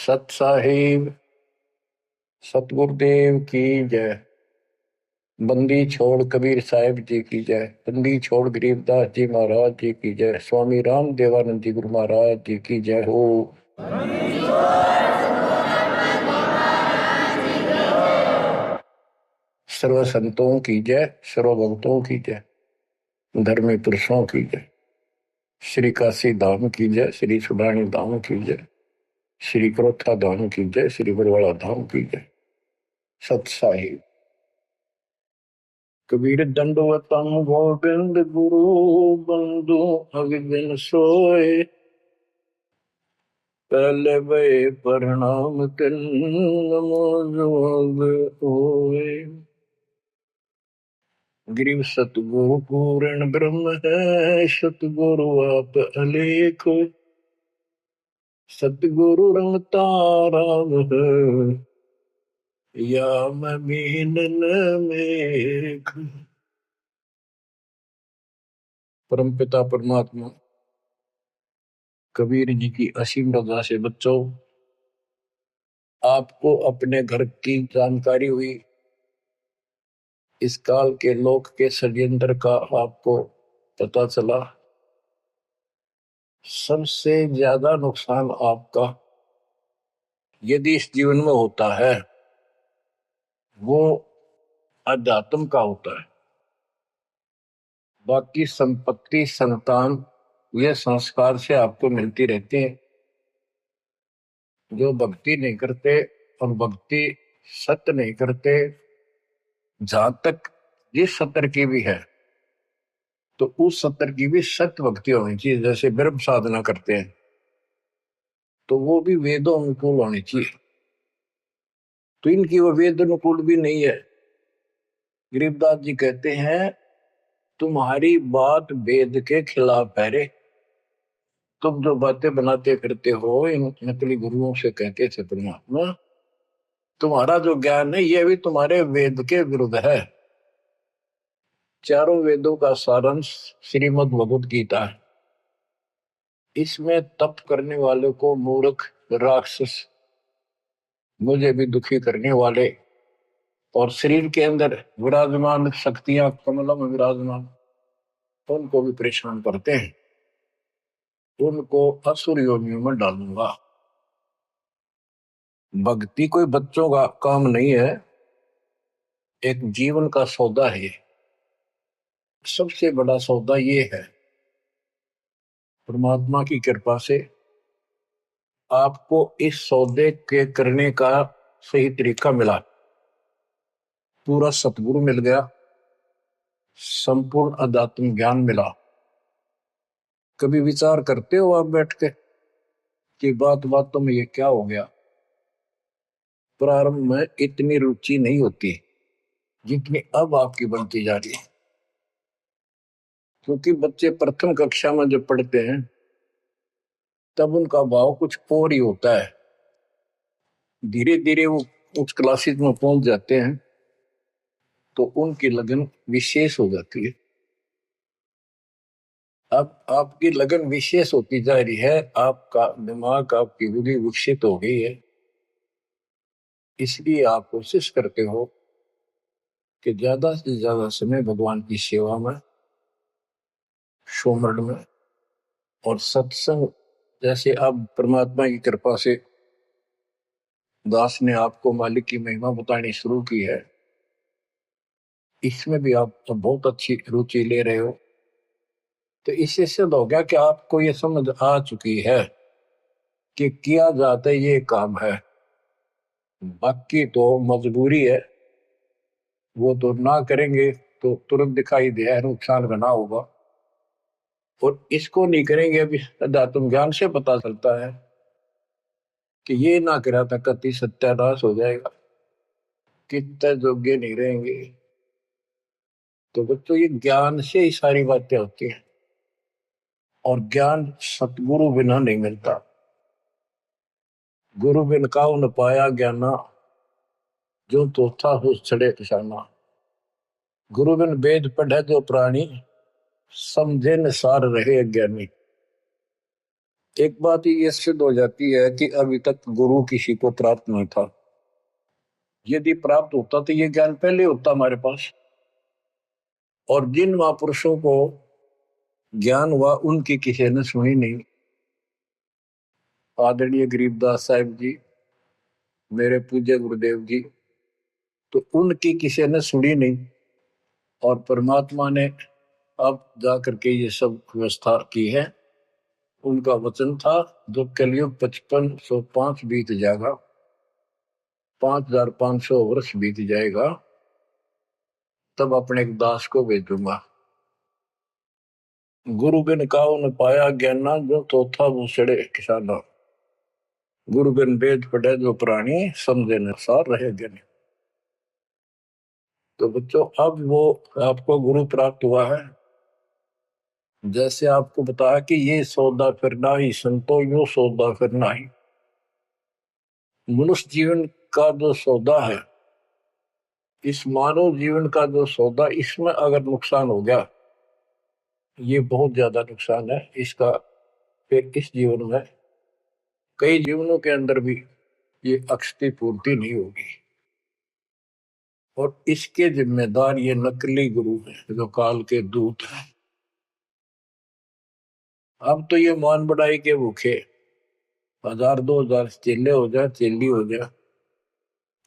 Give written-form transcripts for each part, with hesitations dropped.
सत साहिब सतगुरुदेव की जय। बंदी छोड़ कबीर साहिब जी की जय। बंदी छोड़ गरीबदास जी महाराज जी की जय। स्वामी राम देवानंद जी गुरु महाराज जी की जय हो। सर्व संतों की जय, सर्व भक्तों की जय, धर्मी पुरुषों की जय। श्री काशी धाम की जय, श्री सुडानी धाम की जय, श्री क्रोथा धाम की जय, श्री बरवाड़ा धाम की जय। सत साहिब कबीर दंडवतम गोविंद गुरु बंधु अविबिन सोए। पहले वे प्रणाम तिन नमो जोग होए। गिरिव सतगुरु पूर्ण ब्रह्म है, सतगुरु आप अलेख। सतगुरु रंग तारा है, या मैं मीनन मेघ। परमपिता परमात्मा कबीर जी की असीम रजा से बच्चों, आपको अपने घर की जानकारी हुई। इस काल के लोक के षड्यंत्र का आपको पता चला। सबसे ज्यादा नुकसान आपका यदि इस जीवन में होता है वो अध्यात्म का होता है। बाकी संपत्ति संतान ये संस्कार से आपको मिलती रहती है। जो भक्ति नहीं करते और भक्ति सत्य नहीं करते, जहां तक जिस सत्र की भी है तो उस सत्र की भी सत्य भक्ति होनी चाहिए। जैसे ब्रह्म साधना करते हैं तो वो भी वेदों अनुकूल होनी चाहिए, तो इनकी वो वेद अनुकूल भी नहीं है। गरीबदास जी कहते हैं तुम्हारी बात वेद के खिलाफ है रे। तुम जो बातें बनाते करते हो इन नकली गुरुओं से कहते थे परमात्मा, तुम्हारा जो ज्ञान है ये भी तुम्हारे वेद के विरुद्ध है। चारों वेदों का सारांश श्रीमद् भगवद गीता है। इसमें तप करने वाले को मूर्ख, राक्षस, मुझे भी दुखी करने वाले और शरीर के अंदर विराजमान शक्तियां कमलों में विराजमान उनको भी परेशान करते हैं। उनको असुर योनियों में डालूंगा। भक्ति कोई बच्चों का काम नहीं है, एक जीवन का सौदा है। सबसे बड़ा सौदा ये है, परमात्मा की कृपा से आपको इस सौदे के करने का सही तरीका मिला। पूरा सतगुरु मिल गया, संपूर्ण अध्यात्म ज्ञान मिला। कभी विचार करते हो आप बैठ के कि बातों में ये क्या हो गया? प्रारंभ में इतनी रुचि नहीं होती जितनी अब आपकी बनती जा रही है। क्योंकि बच्चे प्रथम कक्षा में जब पढ़ते हैं तब उनका भाव कुछ और ही होता है। धीरे धीरे वो उस क्लासेज में पहुंच जाते हैं तो उनकी लगन विशेष हो जाती है। अब आपकी लगन विशेष होती जा रही है, आपका दिमाग, आपकी बुद्धि विकसित हो गई है। इसलिए आप कोशिश करते हो कि ज्यादा से ज्यादा समय भगवान की सेवा में, सुमरण में और सत्संग। जैसे अब परमात्मा की कृपा से दास ने आपको मालिक की महिमा बतानी शुरू की है, इसमें भी आप तो बहुत अच्छी रुचि ले रहे हो। तो इससे सिद्ध हो गया कि आपको ये समझ आ चुकी है कि किया जाता ये काम है। बाकी तो मजबूरी है, वो तो ना करेंगे तो तुरंत दिखाई दे नुकसान बना होगा, और इसको नहीं करेंगे अभी अध्यात्म ज्ञान से पता चलता है कि ये ना करा था कति सत्यानाश हो जाएगा, कितने योग्य नहीं रहेंगे। तो बच्चों ये ज्ञान से ही सारी बातें होती हैं, और ज्ञान सतगुरु बिना नहीं मिलता। गुरु बिन काहु न पाया ज्ञाना, जो तो था उस छड़े किसाना। गुरु बिन वेद पढ़े जो प्राणी, समझे न सार रहे अज्ञानी। एक बात ये सिद्ध हो जाती है कि अभी तक गुरु किसी को प्राप्त नहीं था। यदि प्राप्त होता तो ये ज्ञान पहले होता हमारे पास। और जिन महापुरुषों को ज्ञान हुआ उनकी किसी ने सुनी नहीं। आदरणीय गरीबदास साहिब जी, मेरे पूज्य गुरुदेव जी, तो उनकी किसी ने सुनी नहीं। और परमात्मा ने अब जाकर के ये सब व्यवस्था की है। उनका वचन था जो कलयुग 5505 बीत जाएगा, 5500 वर्ष बीत जाएगा, तब अपने एक दास को भेजूंगा। गुरु बिन काहू न पाया ज्ञाना, जो तो था वो सड़े किसाना। गुरु बिन वेद पढ़े जो प्राणी, समझे न सार रहे ज्ञानी। तो बच्चों, अब वो आपको गुरु प्राप्त हुआ है। जैसे आपको बताया कि ये सौदा फिरना ही संतो, यो सौदा फिरना ही। मनुष्य जीवन का जो सौदा है, इस मानव जीवन का जो सौदा, इसमें अगर नुकसान हो गया, ये बहुत ज्यादा नुकसान है इसका। फिर इस जीवन में कई जीवनों के अंदर भी ये अक्षति पूर्ति नहीं होगी। और इसके जिम्मेदार ये नकली गुरु हैं जो काल के दूत हैं। अब तो ये मान बढ़ाई के भूखे 1000 2000 चेले हो जाए, चेली हो जाए,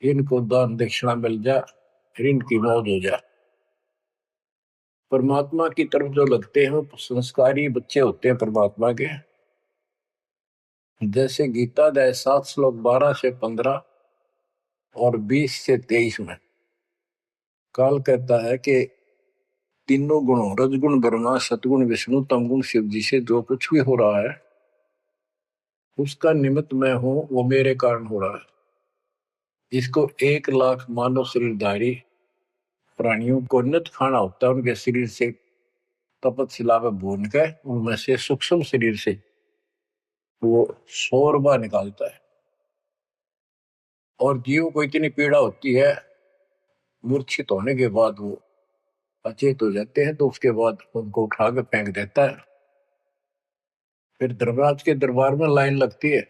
इनको दान दक्षिणा मिल जाए, फिर इनकी मौज हो जाए। परमात्मा की तरफ जो लगते हैं वो संस्कारी बच्चे होते हैं परमात्मा के। जैसे गीता अध्याय 7 श्लोक 12 से 15 और 20 से 23 में काल कहता है कि तीनों गुणों, रजगुण ब्रह्मा, सतगुण विष्णु, तमगुण शिव जी से जो कुछ भी हो रहा है, उसका निमित्त मैं हूं, वो मेरे कारण हो रहा है। इसको 1 लाख मानव शरीरधारी प्राणियों को नित खाना होता है। उनके शरीर से तपत में भून के उनमें से सूक्ष्म शरीर से वो शोरबा निकालता है। और जीव को इतनी पीड़ा होती है, मूर्छित होने के बाद वो अचेत हो जाते हैं, तो उसके बाद उनको उठा के फेंक देता है। फिर धर्मराज के दरबार में लाइन लगती है,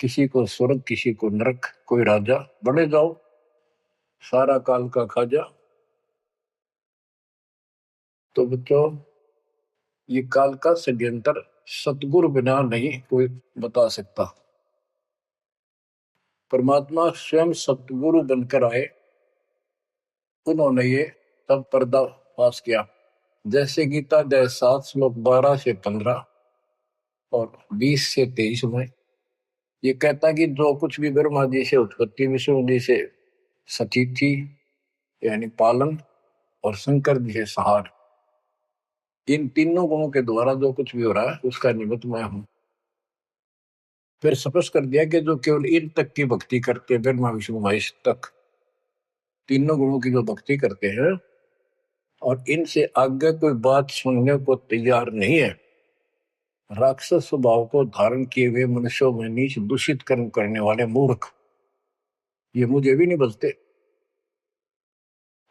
किसी को स्वर्ग, किसी को नरक, कोई राजा, बने जाओ, सारा काल का खाजा। तो बच्चों, ये काल का षड्यंत्र सतगुरु बिना नहीं कोई बता सकता। परमात्मा स्वयं सतगुरु बनकर आए, उन्होंने ये सब पर्दा पास किया। जैसे गीता अध्याय 7 श्लोक 12 से 15 और 20 से 23 में ये कहता कि जो कुछ भी ब्रह्मा जी से उत्पत्ति, विष्णु जी से सतीथि यानी पालन, और शंकर जी से संहार, इन तीनों गुणों के द्वारा जो कुछ भी हो रहा है उसका निमित्त मैं हूं। फिर स्पष्ट कर दिया कि जो केवल इन तक की भक्ति करते हैं, ब्रह्मा विष्णु महेश तक तीनों गुणों की जो भक्ति करते हैं और इनसे आगे कोई बात सुनने को तैयार नहीं है, राक्षस स्वभाव को धारण किए हुए मनुष्यों में नीच दूषित कर्म करने वाले मूर्ख, ये मुझे भी नहीं बचते।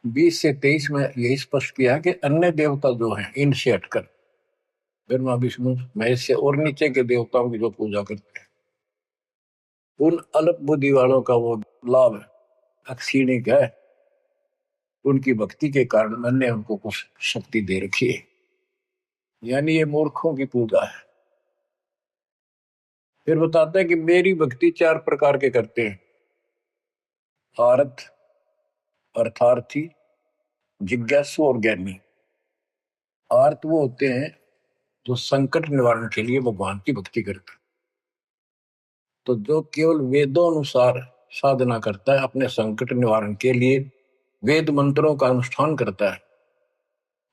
20 से 23 में यही स्पष्ट किया कि अन्य देवता जो हैं इनसे हटकर ब्रह्मा विष्णु महेश से और नीचे के देवताओं की जो पूजा करते हैं, उन अल्प बुद्धि वालों का वो लाभ अक्षीणिक है। उनकी भक्ति के कारण मैंने उनको कुछ शक्ति दे रखी है, यानी ये मूर्खों की पूजा है। फिर बताते हैं कि मेरी भक्ति 4 प्रकार के करते हैं: आरत, अर्थार्थी, जिज्ञासु और ज्ञानी। आर्त वो होते हैं जो संकट निवारण के लिए भगवान की भक्ति करते हैं। तो जो केवल वेदों अनुसार साधना करता है, अपने संकट निवारण के लिए वेद मंत्रों का अनुष्ठान करता है,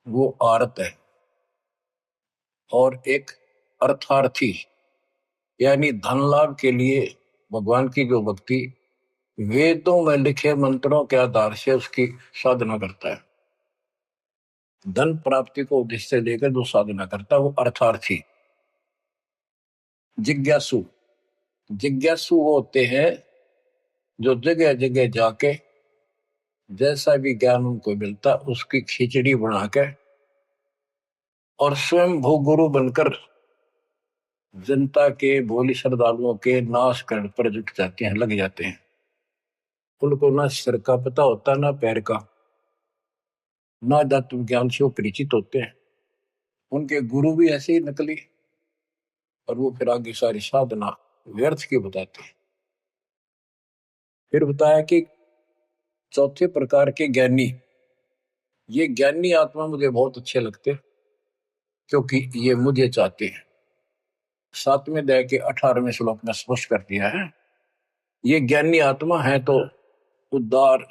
वो आर्त है। और एक अर्थार्थी, यानी धन लाभ के लिए भगवान की जो भक्ति वेदों में लिखे मंत्रों के आधार से उसकी साधना करता है, धन प्राप्ति को उद्देश्य लेकर जो साधना करता है, वो अर्थार्थी। जिज्ञासु, जिज्ञासु वो होते हैं जो जगह जगह जाके जैसा भी ज्ञान उनको मिलता उसकी खिचड़ी बना के और स्वयं भू गुरु बनकर जनता के भोली श्रद्धालुओं के नाश करने पर जुट जाते हैं, लग जाते हैं। उनको ना सिर का पता होता ना पैर का, ना तत्व ज्ञान से वो परिचित होते हैं। उनके गुरु भी ऐसे ही नकली, और वो फिर आगे सारी साधना व्यर्थ की बताते हैं। फिर बताया कि चौथे प्रकार के ज्ञानी, ये ज्ञानी आत्मा मुझे बहुत अच्छे लगते हैं, क्योंकि ये मुझे चाहते हैं। 7वें अध्याय के 18वें श्लोक में स्पष्ट कर दिया है, ये ज्ञानी आत्मा है तो उदार,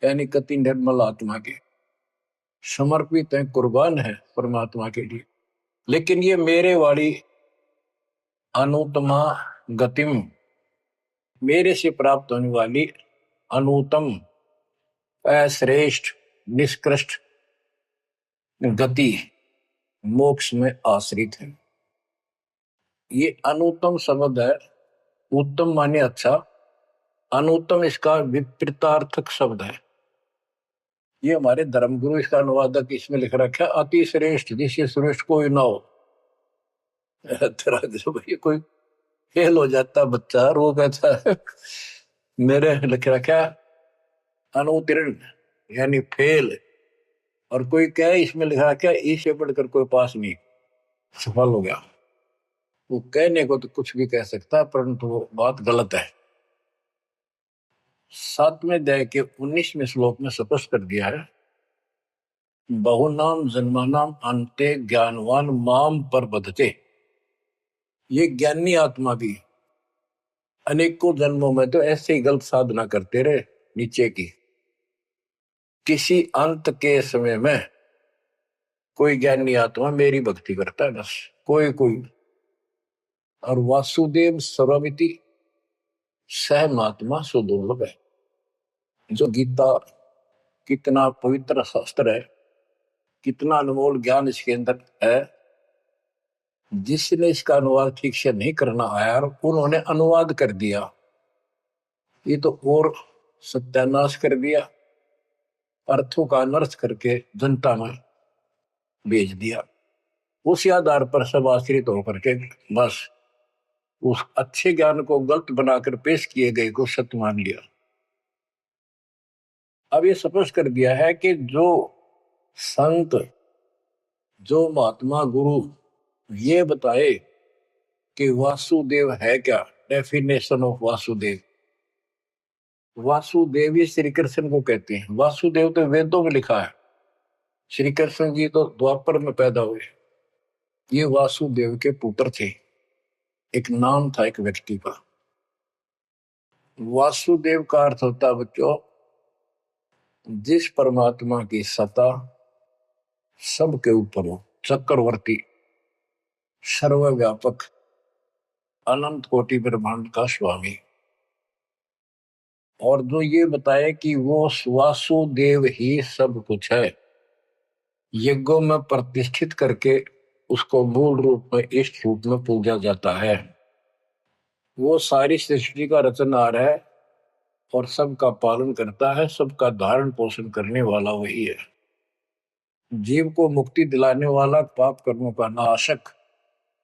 यानी कति निर्मल आत्मा के समर्पित है, कुर्बान है परमात्मा के लिए। लेकिन ये मेरे वाली अनुत्तमा गतिम, मेरे से प्राप्त होने वाली अनुत्तम, अश्रेष्ठ, निष्कृष्ट गति मोक्ष में आश्रित है। ये अनुत्तम शब्द है, उत्तम माने अच्छा, अनुत्तम इसका विपरीतार्थक शब्द है। ये हमारे धर्मगुरु इसका अनुवादक इसमें लिख रखा है, अति श्रेष्ठ, जिससे श्रेष्ठ कोई ना हो। तेरा जब ये कोई फेल हो जाता बच्चा, रो कहता है मेरे लिख रखा अनुत्तीर्ण यानी फेल, और कोई कहे इसमें लिखा क्या, इससे बढ़कर कोई पास नहीं, सफल हो गया। वो कहने को तो कुछ भी कह सकता है, परंतु वो बात गलत है। 7वें अध्याय के 19वें श्लोक में स्पष्ट कर दिया है, बहुनाम जन्मानाम अंते ज्ञानवान माम पर बधते। ये ज्ञानी आत्मा भी अनेकों जन्मों में तो ऐसे ही गलत साधना करते रहे नीचे की, किसी अंत के समय में कोई ज्ञानी आत्मा मेरी भक्ति करता है, बस कोई कोई। और वासुदेव सर्वमिति सहमात्मा सुदुर्लभ है। जो गीता कितना पवित्र शास्त्र है, कितना अनमोल ज्ञान इसके अंदर है, जिसने इसका अनुवाद ठीक से नहीं करना आया और उन्होंने अनुवाद कर दिया, ये तो और सत्यानाश कर दिया, अर्थों का अनर्थ करके जनता में भेज दिया। उसी आधार पर सब आश्रित होकर के बस उस अच्छे ज्ञान को गलत बनाकर पेश किए गए को सत्य मान लिया। अब ये स्पष्ट कर दिया है कि जो संत, जो महात्मा गुरु ये बताए कि वासुदेव है क्या, डेफिनेशन ऑफ वासुदेव। वासुदेव ही श्री कृष्ण को कहते हैं। वासुदेव तो वेदों में लिखा है, श्री कृष्ण जी तो द्वापर में पैदा हुए। ये वासुदेव के पुत्र थे, एक नाम था एक व्यक्ति का। वासुदेव का अर्थ होता है बच्चों, जिस परमात्मा की सत्ता सबके ऊपर हो, चक्रवर्ती, सर्वव्यापक, अनंत कोटि ब्रह्मांड का स्वामी। और जो ये बताए कि वो वासुदेव ही सब कुछ है, यज्ञों में प्रतिष्ठित करके उसको मूल रूप में इष्ट रूप में पूजा जाता है। वो सारी सृष्टि का रचनहार है और सबका पालन करता है, सबका धारण पोषण करने वाला वही है। जीव को मुक्ति दिलाने वाला, पाप कर्मों का नाशक,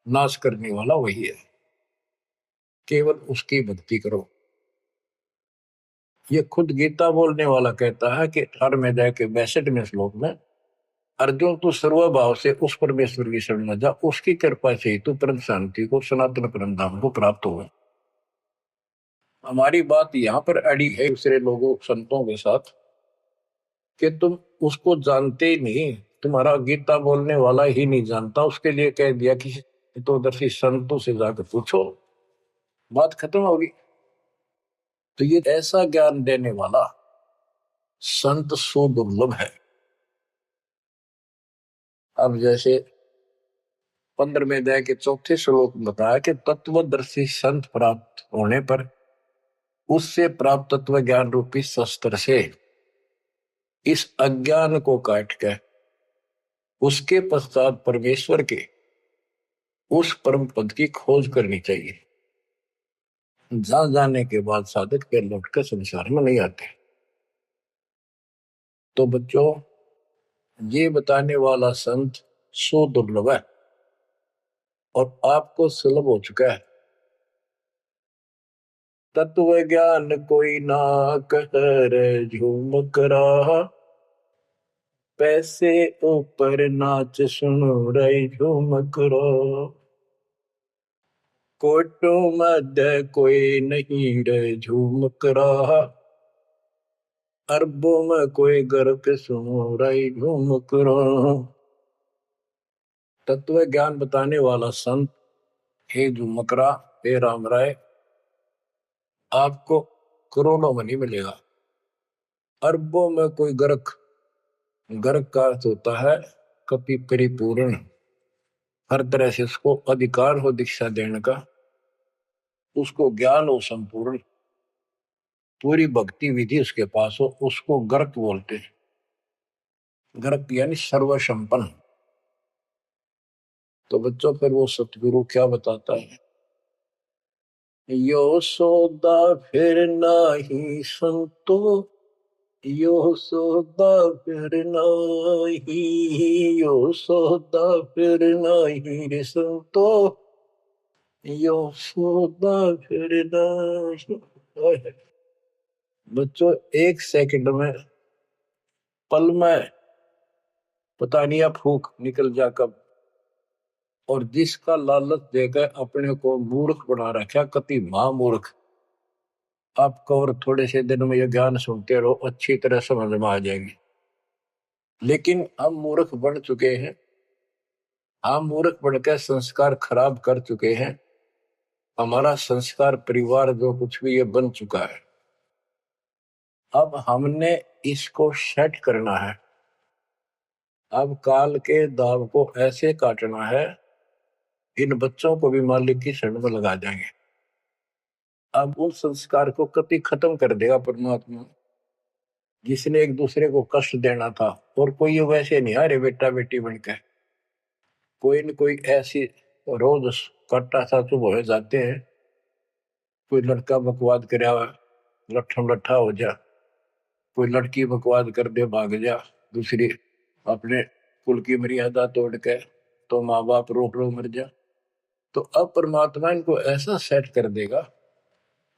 नाश करने वाला वही है। केवल उसकी भक्ति करो। ये खुद गीता बोलने वाला कहता है कि 18वें अध्याय के 62वें श्लोक में, अर्जुन तू सर्वभाव से उस परमेश्वर की शरण में जा, उसकी कृपा से ही तू परम शांति को, सनातन परम धाम को प्राप्त होगा। हमारी बात यहाँ पर अड़ी है दूसरे लोगों संतों के साथ कि तुम उसको जानते ही नहीं, तुम्हारा गीता बोलने वाला ही नहीं जानता, उसके लिए कह दिया कि तो दर्शी संतों से जाकर पूछो, बात खत्म होगी। तो ये ऐसा ज्ञान देने वाला संत सुदुर्लभ है। अब जैसे 15वें अध्याय के 4थे श्लोक में बताया कि तत्वदर्शी संत प्राप्त होने पर उससे प्राप्त तत्व ज्ञान रूपी शस्त्र से इस अज्ञान को काट के उसके पश्चात परमेश्वर के उस परम पद की खोज करनी चाहिए। जहां जाने के बाद साधक के लौटकर संसार में नहीं आते। तो बच्चों, ये बताने वाला संत सो दुर्लभ है। और आपको सुलभ हो चुका है। तत्व ज्ञान कोई ना कर झूमक रहा, पैसे ऊपर नाच सुनो रही झूमक रहा। कोटों मध्य कोई नहीं रे झूमक रहा, अरबों में कोई गर्क सुनो रही झूमक रहा। तत्व ज्ञान बताने वाला संत हे झूमकरा, हे राम राय, आपको करोड़ों में नहीं मिलेगा, अरबों में कोई गर्क। गर्क का अर्थ होता है कपि परिपूर्ण, हर तरह से उसको अधिकार हो दीक्षा देने का, उसको ज्ञान हो संपूर्ण, पूरी भक्ति विधि उसके पास हो, उसको गर्क बोलते हैं। गर्क यानी सर्वसंपन्न। तो बच्चों फिर वो सतगुरु क्या बताता है, यो सौदा फिर नाही संतो, यो सौदा फिर नाही, यो सौदा फिर नाही रे संतो, यो सौदा फिर नाही। बच्चों एक सेकंड में, पल में, पता नहीं आप फूक निकल जा कब। और जिसका लालच देकर अपने को मूर्ख बना रखा, कति महामूर्ख। आपको और थोड़े से दिन में ये ज्ञान सुनते रहो, अच्छी तरह समझ में आ जाएगी। लेकिन हम मूर्ख बन चुके हैं, हम मूर्ख बनकर संस्कार खराब कर चुके हैं। हमारा संस्कार परिवार जो कुछ भी ये बन चुका है, अब हमने इसको सेट करना है। अब काल के दाव को ऐसे काटना है, इन बच्चों को भी मालिक की शरण में लगा जाएंगे। अब उस संस्कार को कभी खत्म कर देगा परमात्मा, जिसने एक दूसरे को कष्ट देना था। और कोई वैसे नहीं आ रहे बेटा बेटी बनकर, कोई न कोई ऐसी रोज कट्टा सा चुप हो जाते हैं। कोई लड़का बकवाद करे लट्ठम लट्ठा हो जा, कोई लड़की बकवाद कर दे भाग जा, दूसरी अपने कुल की मर्यादा तोड़ के तो माँ बाप रोक रो मर जा। तो अब परमात्मा इनको ऐसा सेट कर देगा,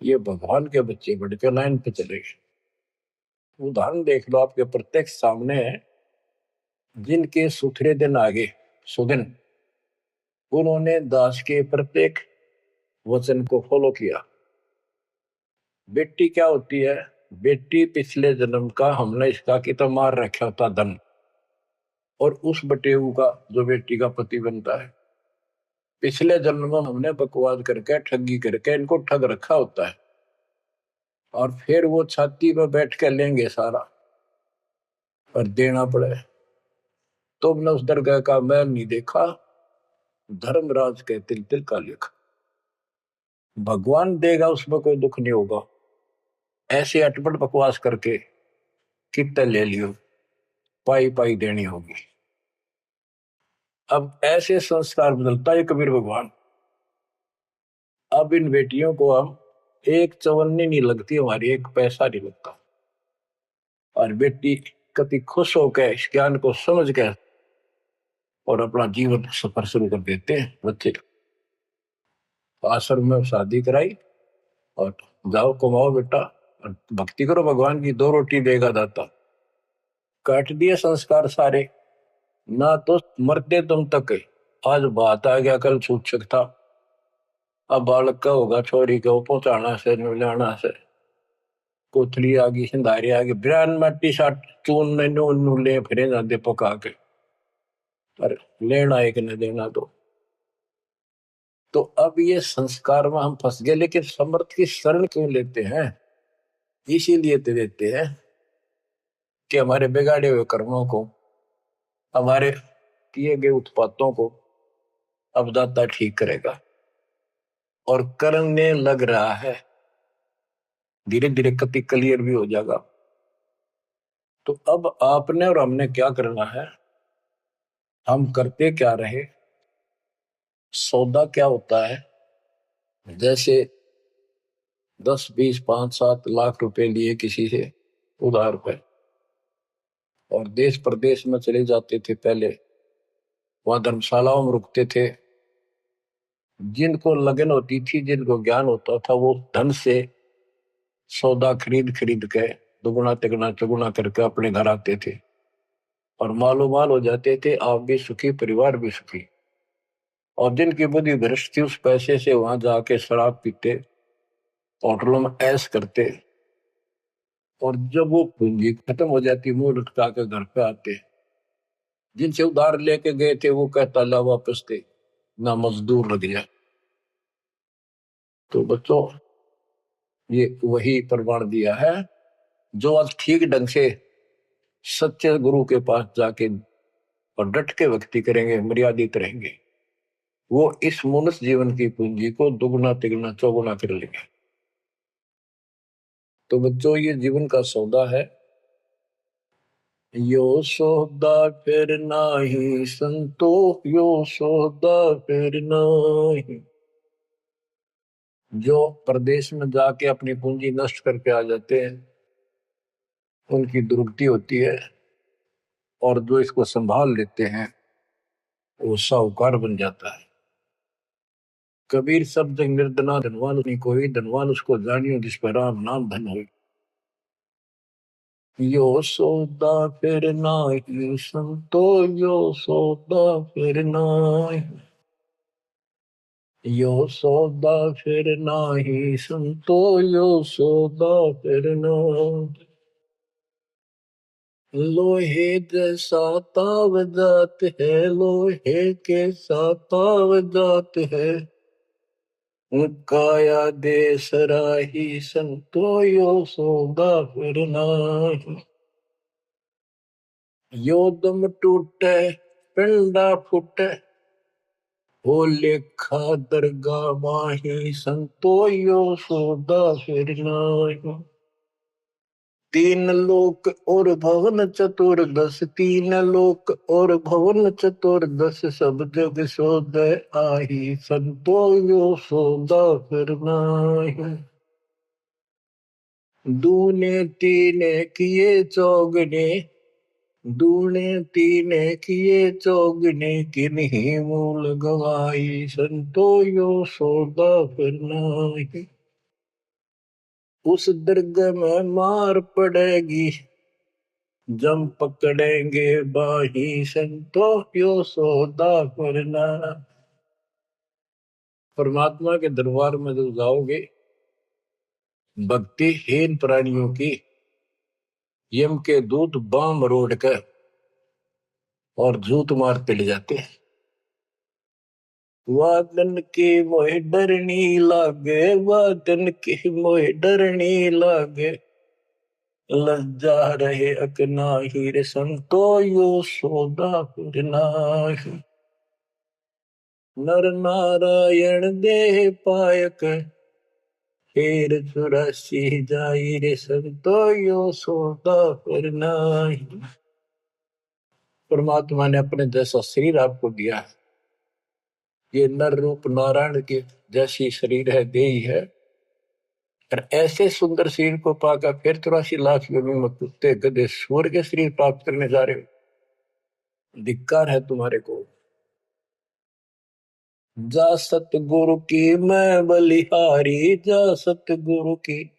ये भगवान के बच्चे बढ़ लाइन पे चलेंगे। उदाहरण देख लो, आपके प्रत्यक्ष सामने है। जिनके सुथरे दिन आगे सुदिन, उन्होंने दास के प्रत्येक वचन को फॉलो किया। बेटी क्या होती है, बेटी पिछले जन्म का हमने इसका कि तो मार रखा होता धन, और उस बटेऊ का जो बेटी का पति बनता है, पिछले जन्म में हमने बकवाद करके ठगी करके इनको ठग रखा होता है। और फिर वो छाती में बैठ कर लेंगे सारा और देना पड़े। तुमने उस दरगाह का मैल नहीं देखा, धर्मराज के तिल तिल का लेखा। भगवान देगा, उसमें कोई दुख नहीं होगा। ऐसे अटपट बकवास करके कितने ले लियो, पाई पाई देनी होगी। अब ऐसे संस्कार बदलता है कबीर भगवान। अब इन बेटियों को हम एक चवन्नी नहीं लगती हमारी, एक पैसा नहीं लगता। और बेटी कति खुश होकर इस ज्ञान को समझ कर और अपना जीवन सफर शुरू कर देते हैं। बच्चे आश्रम में शादी कराई और जाओ कमाओ बेटा और भक्ति करो भगवान की, दो रोटी देगा दाता। काट दिए संस्कार सारे, ना तो मरते तुम तक। आज बात आ गया, कल सूचक था। अब बालक का होगा, छोरी को पहुंचाना से मिलाना से, कोथली आ गई, सिंधारी आ गई, बिरान मट्टी साट चून ने नू ले फिरे जाते पका के, पर लेना एक न देना दो। तो अब ये संस्कार में हम फंस गए। लेकिन समर्थ की शरण क्यों लेते हैं, इसीलिए तो देते हैं कि हमारे बिगाड़े हुए कर्मों को, हमारे किए गए उत्पातों को अब दाता ठीक करेगा। और करने लग रहा है, धीरे धीरे कति क्लियर भी हो जाएगा। तो अब आपने और हमने क्या करना है, हम करते क्या रहे। सौदा क्या होता है, जैसे 10 20 5 7 लाख रुपए लिए किसी से उधार पे, और देश प्रदेश में चले जाते थे। पहले वहां धर्मशालाओं में रुकते थे, जिनको लगन होती थी, जिनको ज्ञान होता था, वो धन से सौदा खरीद खरीद के दुगुना तिगुना चौगुना करके अपने घर आते थे और मालो माल हो जाते थे। आप भी सुखी, परिवार भी सुखी। और जिनकी बुद्धि भ्रष्ट थी, उस पैसे से वहां जाके शराब पीते, होटलों में ऐश करते, और जब वो पूंजी खत्म हो जाती, मुंह लटका के घर पे आते। जिनसे उधार लेके गए थे वो कहता ला वापस दे, ना मजदूर लग जाए। तो बच्चों, ये वही प्रमाण दिया है। जो आज ठीक ढंग से सच्चे गुरु के पास जाके और डट के भक्ति करेंगे, मर्यादित रहेंगे, वो इस मनुष्य जीवन की पूंजी को दुगुना तिगुना चौगुना कर लेंगे। तो बच्चों, ये जीवन का सौदा है। यो सौदा फिर नाही संतो, यो सौदा फिर नाही। जो प्रदेश में जाके अपनी पूंजी नष्ट करके आ जाते हैं, उनकी दुर्गति होती है। और जो इसको संभाल लेते हैं, वो साहूकार बन जाता है। कबीर शब्द निर्धना धनवान नहीं कोई, धनवान उसको जानियो जिस पर राम नाम धन हो। यो सौदा फिर नाही संतो, यो सौदा फिर नाही। यो सौदा फिर नाही संतो, यो सौदा फिर नाही। लोहे जैसा ताव जात है, लोहे के साथ ताव जात है। काया दे सराही संतो, यो सौदा फिर नाही। यो दम टूटे पिंडा फूटे, हो लेखा दरगाह माही संतो, यो सौदा फिर नाही। तीन लोक और भवन चतुर्दश, तीन लोक और भवन चतुर्दश, सब जग सोदय आही संतो, यो सौदा फिर नाही। दूने तीने किए चौगने, दूने तीने किए चौगने, किन्हीं मूल गवाई संतो, यो सौदा फिर नाही। उस दरगाह में मार पड़ेगी, जम पकड़ेंगे बाही संतो, यो सौदा फिर नाही। परमात्मा के दरबार में जब जाओगे, भक्तिहीन प्राणियों की यम के दूत बाम रोड कर और जूत मारते ले जाते हैं। वादन की मोह डरनी लागे, वादन की मोह डरनी लागे, लज्जा रहे अकनाही रे संतो, यो सौदा फिर नाही। नर नारायण देह पायक, फिर चुरासी जाई रे संतो, यो सौदा फिर नाही। परमात्मा ने अपने जैसा शरीर आपको दिया है। ये नर रूप नारायण के जैसी शरीर है, देही है। और ऐसे सुंदर शरीर को पाकर फिर 84 लाख योनियों में कुत्ते गधे सूअर के शरीर प्राप्त करने जा रहे हो। धिक्कार है तुम्हारे को। जा सतगुरु की मैं बलिहारी, जा सतगुरु की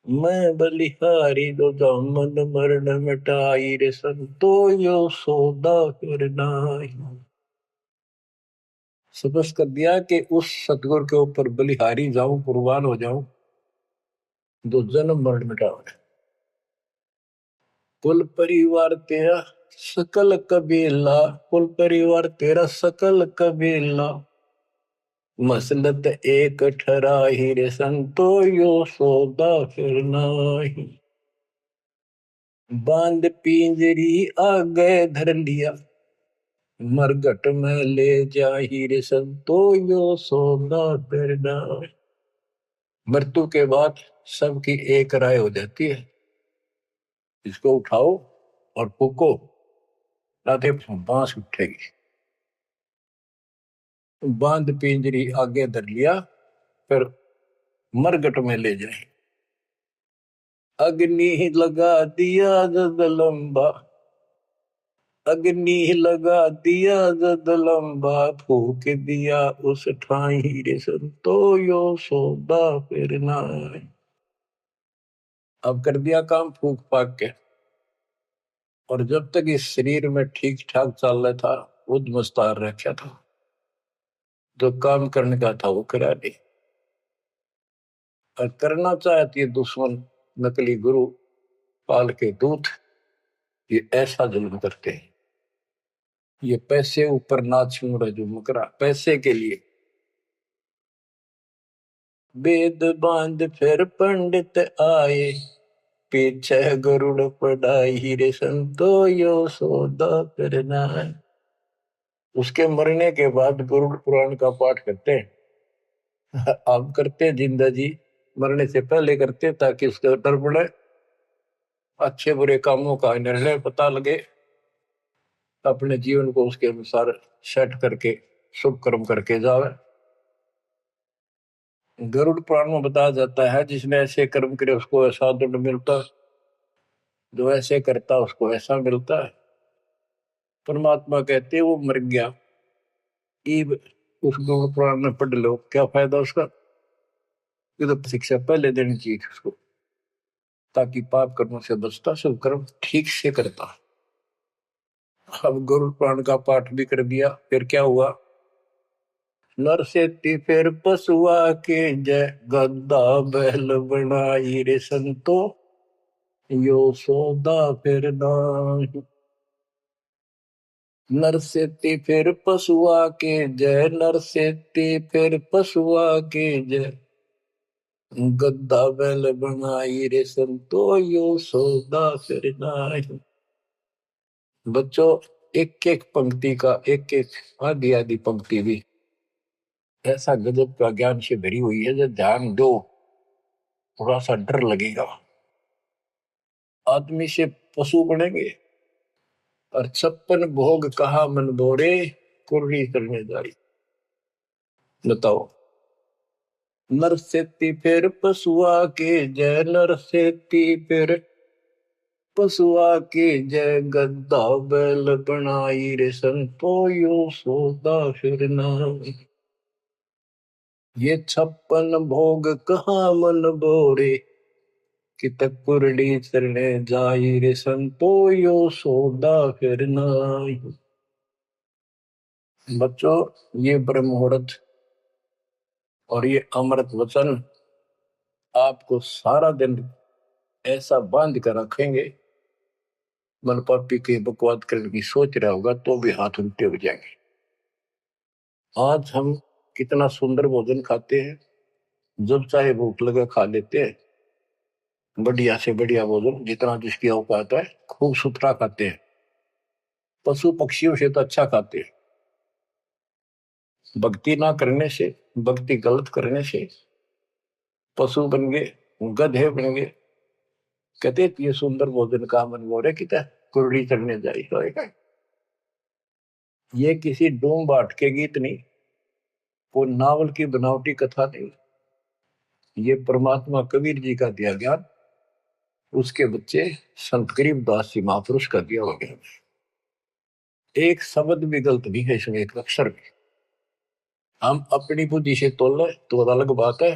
मैं बलिहारी, दो जामन मरण मिटाई रे संतो, यो सौदा फिर नाही। सपस कर दिया कि उस सतगुरु के ऊपर बलिहारी जाऊं, कुर्बान हो जाऊं, दो जन्म मरण मिटाओ। कुल परिवार तेरा सकल कबीला, कुल परिवार तेरा सकल कबीला, मसलत एक ठराही रे संतो, यो सौदा फिर नाही। बांध पिंजरी आगे धर लिया, मरघट में ले जाही रे संतो, यो सौदा फिर नाही। मृत्यु के बाद सबकी एक राय हो जाती है, इसको उठाओ और फूको, राधे बांस उठेगी। बांध पिंजरी आगे धर लिया, फिर मरघट में ले जाए। अग्नि लगा दिया जग लंबा, अग्नि लगा दिया जद लंबा फूक दिया उस ठाई रे संतो यो सौदा फिर ना। अब कर दिया काम फूक फाक के, और जब तक इस शरीर में ठीक ठाक चल रहा था उद मुस्तार रखा था, जो काम करने का था वो करा नहीं। और करना चाहती है दुश्मन नकली गुरु पाल के दूत, ये ऐसा जुल्म करते हैं। ये पैसे ऊपर नाच रहे जो मुकरा पैसे के लिए। वेद बांध फिर पंडित आए, पीछे गरुड़ पढ़ाई रे संतो यो सौदा करना है। उसके मरने के बाद गरुड़ पुराण का पाठ करते हैं। आप करते हैं जिंदा जी, मरने से पहले करते ताकि उसका डर पड़े, अच्छे बुरे कामों का निर्णय पता लगे, अपने जीवन को उसके अनुसार सेट करके शुभ कर्म करके जावे। गरुड़ पुराण में बताया जाता है जिसने ऐसे कर्म करे उसको ऐसा दंड मिलता है, जो ऐसे करता उसको ऐसा मिलता है। परमात्मा कहते वो मर गया, ईब उस गरुड़ पुराण में पढ़ लो, क्या फायदा उसका। ये तो शिक्षा पहले देनी चाहिए उसको, ताकि पाप कर्मों से बचता, शुभ कर्म ठीक से करता। अब गरुड़ पुराण का पाठ भी कर दिया, फिर क्या हुआ। नर से फिर पशुआ के जय गद्दा बैल बनाई रे संतो यो सौदा फिर नाही। नर से फिर पशुआ के जय, नर से फिर पशुआ के जय गद्दा बैल बनाई रे संतो यो सौदा फिर नाही। बच्चों, एक एक पंक्ति का एक एक आधी आधी पंक्ति भी ऐसा गजब का ज्ञान से भरी हुई है, जो ध्यान दो थोड़ा सा डर लगेगा। आदमी से पशु बनेंगे, और 56 भोग कहा मन बोरे कुर्री करने जारी। बताओ, नर सेती फिर पशुआ के जय, नर सेती फिर पशुआ के जय गद्दा बैल बनाई रे संतो यो सौदा फिर नाही। ये 56 भोग कहाँ मन बोरे, कित कुरड़ी चरणे जाई रे संतो यो सौदा फिर नाही। बच्चों, ये ब्रह्म मुहूर्त और ये अमृत वचन आपको सारा दिन ऐसा बांध कर रखेंगे, मन पापी के बकवाद करने की सोच रहा होगा तो भी हाथ उल्टे हो जाएंगे। आज हम कितना सुंदर भोजन खाते हैं, जब चाहे भूख लगे खा लेते हैं, बढ़िया से बढ़िया भोजन जितना जिसकी औकात है खूब सुथरा खाते हैं। पशु पक्षियों से तो अच्छा खाते हैं। भक्ति ना करने से, भक्ति गलत करने से पशु बन गए, गधे बन गए। कहते ये सुंदर भोजन का मन गोरे कि कुरड़ी चढ़ने जाई होएगा। ये किसी डूम बाट के गीत नहीं, वो नावल की बनावटी कथा नहीं, ये परमात्मा कबीर जी का दिया ज्ञान, उसके बच्चे संत गरीबदास जी महापुरुष का दिया हुआ ज्ञान। एक शब्द भी गलत नहीं है इसमें, एक अक्षर भी। हम अपनी बुद्धि से तोले तो अलग बात है।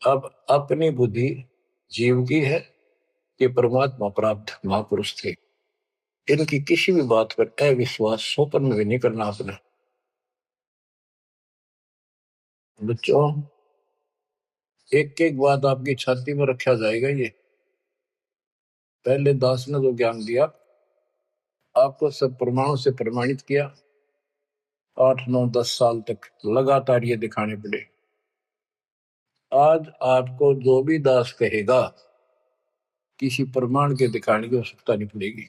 अब अपनी बुद्धि जीव की है, ये परमात्मा प्राप्त महापुरुष थे, इनकी किसी भी बात पर अविश्वास स्वप्न भी नहीं करना अपने। बच्चों, एक एक बात आपकी छाती में रखा जाएगा। ये पहले दास ने जो ज्ञान दिया आपको सब प्रमाणों से प्रमाणित किया, 8 9 10 साल तक लगातार ये दिखाने पड़े। आज आपको जो भी दास कहेगा किसी प्रमाण के दिखाने की आवश्यकता नहीं पड़ेगी।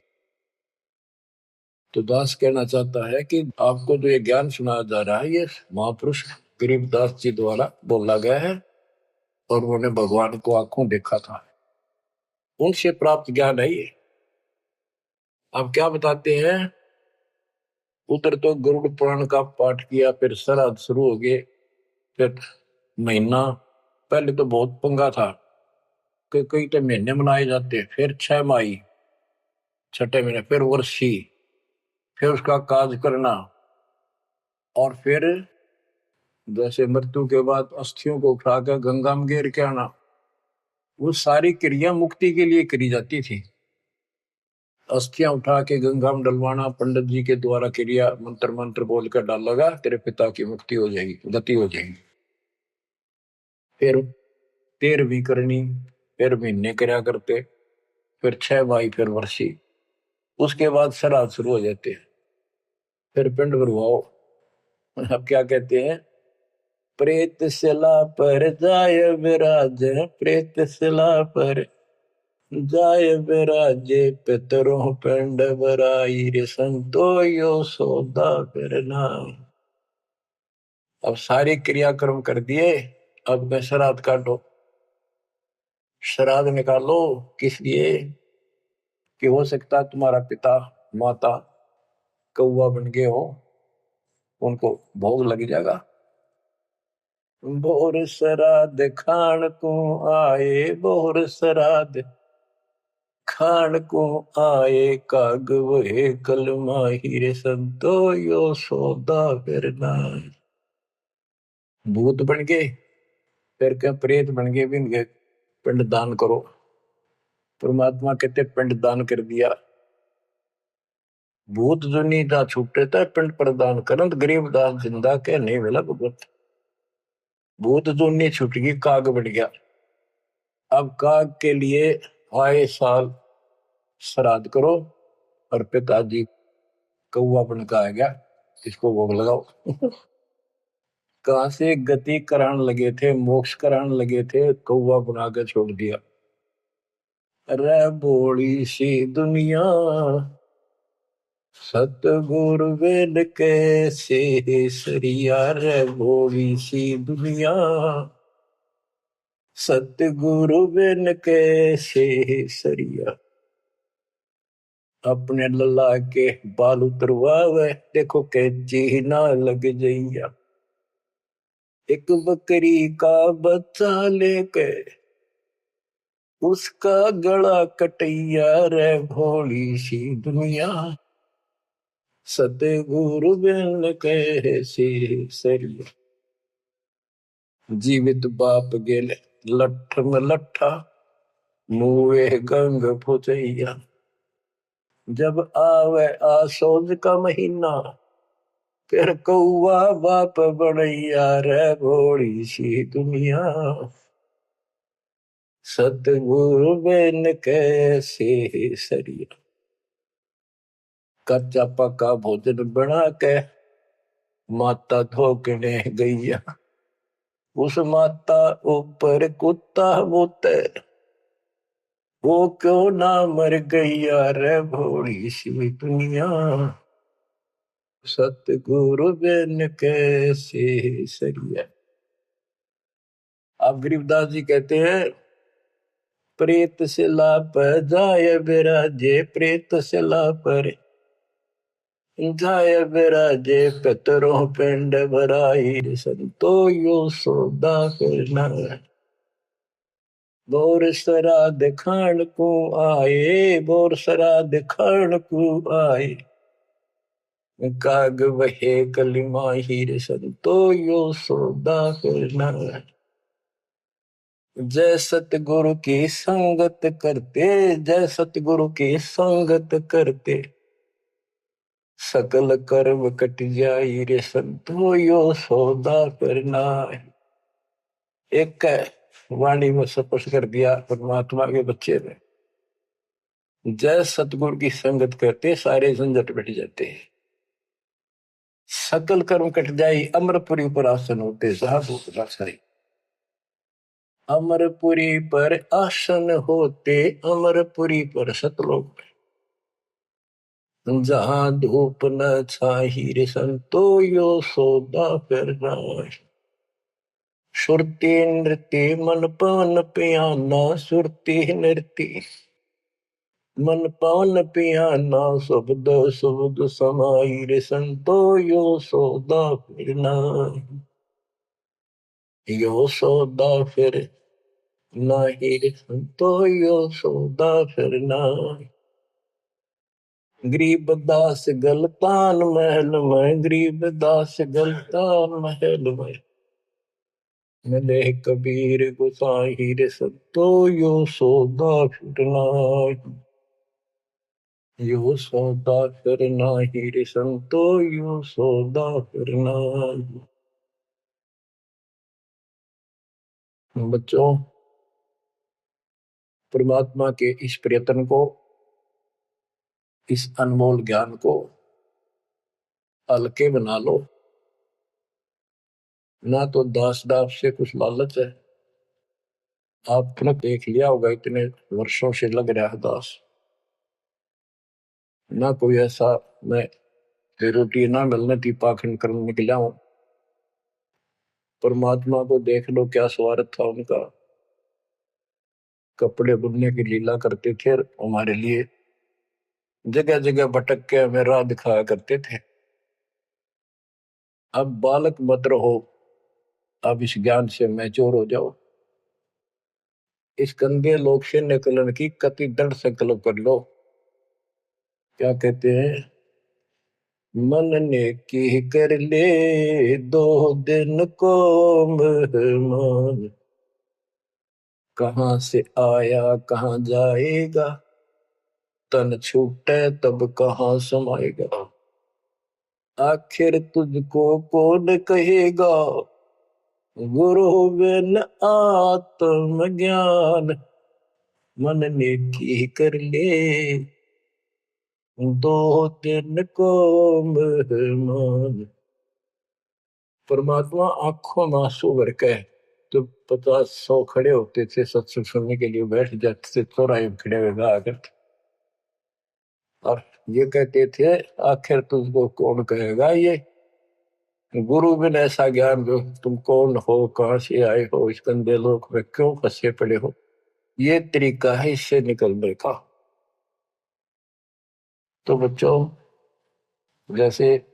तो दास कहना चाहता है कि आपको जो ये ज्ञान सुनाया जा रहा है ये महापुरुष गरीबदास जी द्वारा बोला गया है, और उन्होंने भगवान को आंखों देखा था, उनसे प्राप्त ज्ञान है ये। अब क्या बताते हैं, उधर तो गरुड़ पुराण का पाठ किया, फिर श्राद्ध शुरू हो गए, फिर महीना, पहले तो बहुत पंगा था कि कई तो महीने मनाए जाते, फिर 6 माही, छठे महीने, फिर वर्षी, फिर उसका काज करना, और फिर जैसे मृत्यु के बाद अस्थियों को उठाकर गंगा में गिर के आना, वो सारी क्रिया मुक्ति के लिए करी जाती थी। अस्थियां उठा के गंगा में डलवाना, पंडित जी के द्वारा क्रिया मंत्र मंत्र बोल कर डालेगा, तेरे पिता की मुक्ति हो जाएगी, गति हो जाएगी। फिर 13वीं करनी, फिर महीने कर्या करते, फिर 6 माही, फिर वर्षी, उसके बाद श्राद्ध शुरू हो जाते हैं। फिर पिंड भरवाओ। अब क्या कहते हैं, प्रेत शिला पर जाय विराज, प्रेत शिला पर जाय विराजे, पितरों पिंड भराई रे संतो यो सौदा करना। अब सारे क्रियाक्रम कर दिए, अब मैं श्राद्ध काटो। श्राद्ध निकालो, किस लिए कि हो सकता है तुम्हारा पिता माता कौवा बन गए हो, उनको भोग लग जाएगा। बोर श्राद्ध खान को आए, बोर श्राद्ध खान को आए, काग वहे कल माहिर संतो यो सौदा करना। भूत बन गए, फिर क्या प्रेत बन गए, भी इनके पिंड दान करो। परमात्मा कहते पिंड दान कर दिया। भूत जो नहीं था छूटे था पिंड प्रदान करंत, गरीब दास जिंदा के नहीं मिला भगवत। भूत जो नहीं छूट गई, काग बन गया। अब काग के लिए आए साल श्राद्ध करो, और पिताजी कौवा बन का आ गया, इसको भोग लगाओ। कहां से गति कराने लगे थे, मोक्ष कराने लगे थे, कौवा बना के छोड़ दिया। अरे बोली सी दुनिया, सतगुरु वेद कैसे सरिया, रे बोली सी दुनिया, सतगुरु वेद कैसे सरिया। अपने लल्ला के बाल उतरवावे, देखो कैची ना लग जइया। एक बकरी का बच्चा लेके उसका गला कटैया, रे भोली सी दुनिया, सतगुरु बिन कैसे सरिया। जीवित बाप गेले लठ में लठा, मुए गंग फुचैया। जब आवे आसोज का महीना, फिर कौआ बाप बनैया, रे भोली सी दुनिया, सतगुरु बिन कैसे सरिया। कच्चा पक्का भोजन बना के माता धोकने गैया, उस माता ऊपर कुत्ता बोते, वो क्यों ना मर गैया, रे भोली सी दुनिया, सतगुरु बिन कैसे सरिया। अब गरीबदास जी कहते हैं, प्रेत शिला पर जाय विराजे, प्रेत शिला पर जाय विराजे, पितरों पिंड भराई, संतो यो सौदा करना। बोर श्राद्ध खान को आए, बोर श्राद्ध खान को आए, काग वहे कली माहिर, संतो यो सौदा करना। जय सतगुरु की संगत करते, जय सतगुरु की संगत करते, सकल कर्म कट जाई रे संतो यो सौदा करना। एक वाणी में स्पष्ट कर दिया परमात्मा के बच्चे ने, जय सतगुरु की संगत करते सारे झंझट मिट जाते हैं, सकल कर्म कट जाई, अमरपुरी पर आसन होते साधु रासाई। अमरपुरी पर आसन होते, अमरपुरी पर सतलोक, जहां धूप न छाही रे संतो यो सौदा करना। सुरती नृत्य मन पान पियाना, सुरती नृत्य मन पान पियाना, शब्द शब्द समाई रे संतो यो सौदा फिरना। यो सौदा फिर नाही रे संतो यो सौदा फिरना। गरीब दास गलतान महल में, गरीब दास गलतान महल में, मिले कबीर गुसाई रे सतो, यो सौदा फिरना, यो सौदा फिरना ही रे संतो, यो सौदा फिरना। बच्चों, परमात्मा के इस प्रयत्न को, इस अनमोल ज्ञान को हल्के बना लो। ना तो दास दास से कुछ लालच है, आपने देख लिया होगा इतने वर्षों से लग रहा है दास, ना कोई ऐसा मैं रोटी ना मिलने थी पाखंड करने निकला हूं। परमात्मा को देख लो क्या स्वार्थ था उनका, कपड़े बुनने की लीला करते थे हमारे लिए, जगह जगह भटक के हमें राह दिखाया करते थे। अब बालक मत रहो, अब इस ज्ञान से मैच्योर हो जाओ, इस गंदे लोक से निकलने की कति दृढ़ संकल्प कर लो। क्या कहते हैं, मन ने की कर ले 2 दिन को मेहमान, कहां से आया कहां जाएगा, तन छूटे तब कहां समाएगा, आखिर तुझको कौन कहेगा, गुरु बिन आत्मज्ञान, मन ने की कर ले 2 दिन को मेहमान। परमात्मा आंखों में आंसू भर के तो 50-100 खड़े होते थे सत्संग सुनने के लिए, बैठ जाते थे चौराहे में खड़े हुए गा कर, और ये कहते थे आखिर तुझको कौन कहेगा, ये गुरु बिन ऐसा ज्ञान जो तुम कौन हो, कहां से आए हो, इस गंदे लोक में क्यों फंसे पड़े हो, ये तरीका है इससे निकलने का। तो बच्चों, जैसे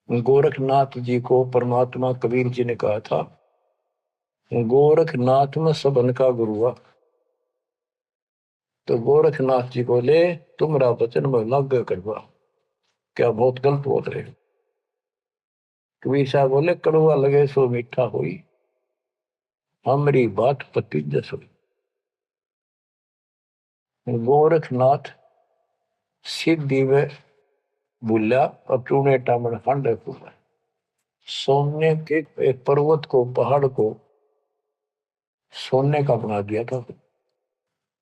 गोरखनाथ जी को परमात्मा कबीर जी ने कहा था, गोरखनाथ में सबन का गुरु हुआ, तो गोरखनाथ जी बोले तुमरा वचन में लाग करवा, क्या बहुत गलत बोल रहे हो। कबीर साहब बोले कड़वा लगे सो मीठा हुई, हमारी बात पति जस हुई। गोरखनाथ सिद्धि में भूला और टूने टामन हांडे फूला, सोने के एक पर्वत को, पहाड़ को सोने का बना दिया था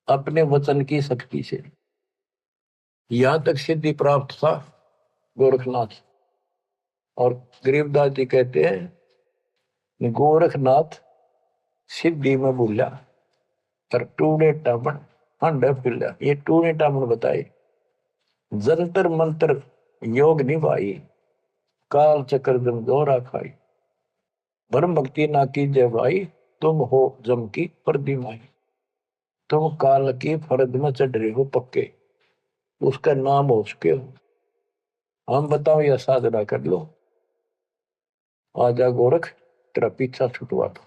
अपने वचन की शक्ति से। यहां तक सिद्धि प्राप्त था गोरखनाथ। और गरीबदास जी कहते हैं गोरखनाथ सिद्धि में भूला और टूने टामन हांडे फूला। ये टूने टामन बताए, जंतर मंत्र योग निभाई, काल चक्र जम दोहरा खाई, ब्रह्म भक्ति ना कीजिए भाई, तुम हो जम की परदिमाई, तुम काल की फर्द में चढ़ रहे हो पक्के, उसका नाम हो चुके हो, हम बताओ या साधना कर लो, आजा गोरख तेरा पीछा छुटवा दो।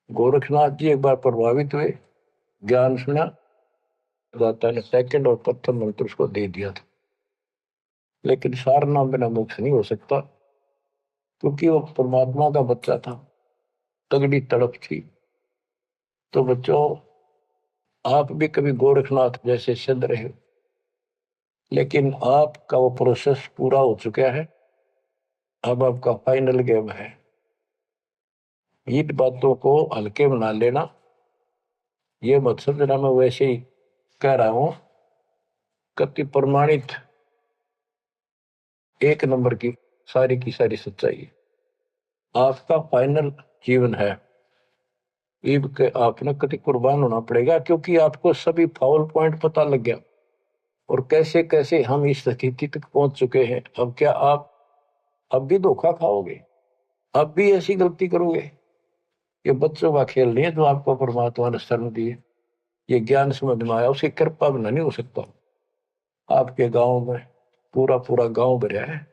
गोरखनाथ जी एक बार प्रभावित हुए, ज्ञान सुना, दाता ने सेकंड और प्रथम मंत्र उसको दे दिया था, लेकिन सार नाम बिना मोक्ष नहीं हो सकता, क्योंकि वो परमात्मा का बच्चा था, तगड़ी तड़प थी। तो बच्चों, आप भी कभी गोरखनाथ जैसे सिद्ध रहे, लेकिन आपका वो प्रोसेस पूरा हो चुका है, अब आपका फाइनल गेम है। इन बातों को हल्के बना लेना, ये मत समझना मैं वैसे ही कह रहा हूं, कति प्रमाणित एक नंबर की सारी सच्चाई आपका फाइनल जीवन है। ईब के आपने कति कुर्बान होना पड़ेगा, क्योंकि आपको सभी फाउल पॉइंट पता लग गया और कैसे कैसे हम इस स्थिति तक पहुंच चुके हैं। अब क्या आप अब भी धोखा खाओगे, अब भी ऐसी गलती करोगे? ये बच्चों का खेल नहीं है जो आपको परमात्मा ने शरण दी है। ये ज्ञान समझ में आया, उसकी कृपा बिना नहीं हो सकता। आपके गांव में पूरा पूरा गांव भरा है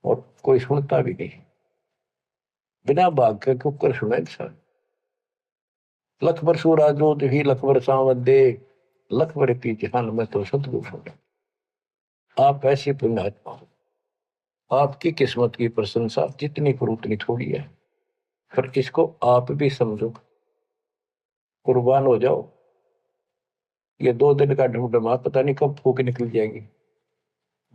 और कोई सुनता भी नहीं, बिना भाग के कुकर सुना इंसान। लख बर सूराजो ही लख बर सावन दे, लख बर ती जहान में तो सतगुरु सुना। आप ऐसी पुण्यात्मा हो, आपकी किस्मत की प्रशंसा जितनी करूं उतनी थोड़ी है। पर इसको आप भी समझो, कुर्बान हो जाओ। ये 2 दिन का ढमढमा पता नहीं कब फूक निकल जाएगी।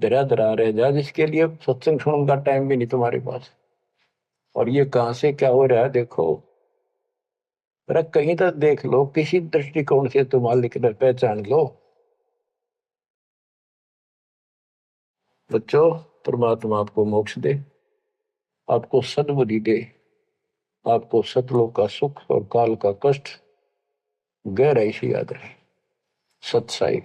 धरा धरा रह जा, जिसके लिए सत्संग सुनने का टाइम भी नहीं तुम्हारे पास। और ये कहां से क्या हो रहा है देखो। अरे कहीं तो देख लो, किसी दृष्टिकोण से तुम लिख पहचान लो। बच्चों, परमात्मा आपको मोक्ष दे, आपको सद्बुद्धि दे, आपको सतलोक का सुख और काल का कष्ट गहराई से याद रहे। सत्साई।